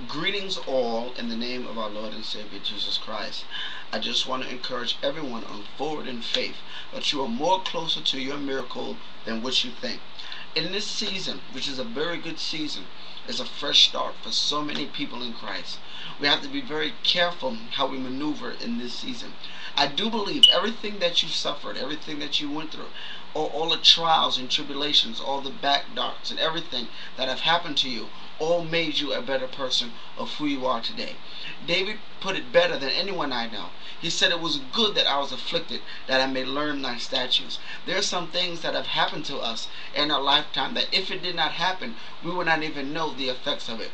Greetings all in the name of our Lord and Savior Jesus Christ. I just want to encourage everyone on forward in faith that you are more closer to your miracle than what you think. In this season, which is a very good season, is a fresh start for so many people in Christ. We have to be very careful how we maneuver in this season. I do believe everything that you suffered, everything that you went through, all the trials and tribulations, all the back darts and everything that have happened to you, all made you a better person of who you are today. David put it better than anyone I know. He said, "It was good that I was afflicted, that I may learn thy statutes." There are some things that have happened to us in our lifetime that if it did not happen, we would not even know the effects of it.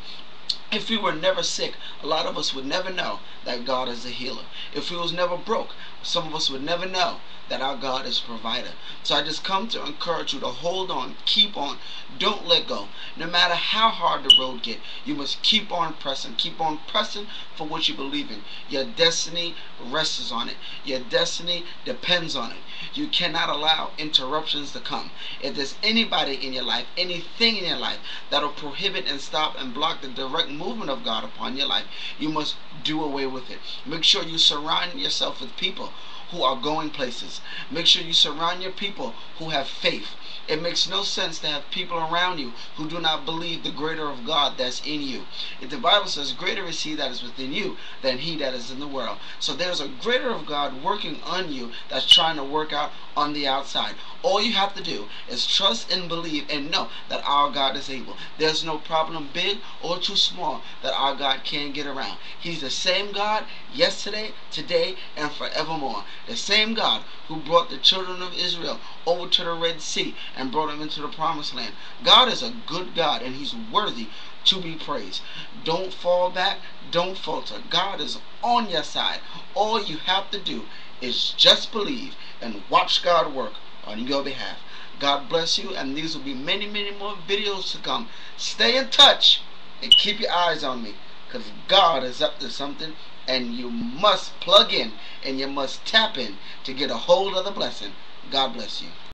If we were never sick, a lot of us would never know that God is a healer. If we was never broke, some of us would never know that our God is a provider. So I just come to encourage you to hold on, keep on, don't let go. No matter how hard the road get, you must keep on pressing for what you believe in. Your destiny rests on it. Your destiny depends on it. You cannot allow interruptions to come. If there's anybody in your life, anything in your life that'll prohibit and stop and block the direct movement of God upon your life, you must do away with it. Make sure you surround yourself with people who are going places. Make sure you surround your people who have faith. It makes no sense to have people around you who do not believe the greater of God that's in you. If the Bible says greater is he that is within you than he that is in the world. So there's a greater of God working on you that's trying to work out on the outside. All you have to do is trust and believe and know that our God is able. There's no problem big or too small that our God can't get around. He's the same God yesterday, today, and forevermore. The same God who brought the children of Israel over to the Red Sea and brought them into the promised land. God is a good God and he's worthy to be praised. Don't fall back, don't falter. God is on your side. All you have to do is just believe and watch God work on your behalf. God bless you, and these will be many more videos to come. Stay in touch and keep your eyes on me, because God is up to something, and you must plug in and you must tap in to get a hold of the blessing. God bless you.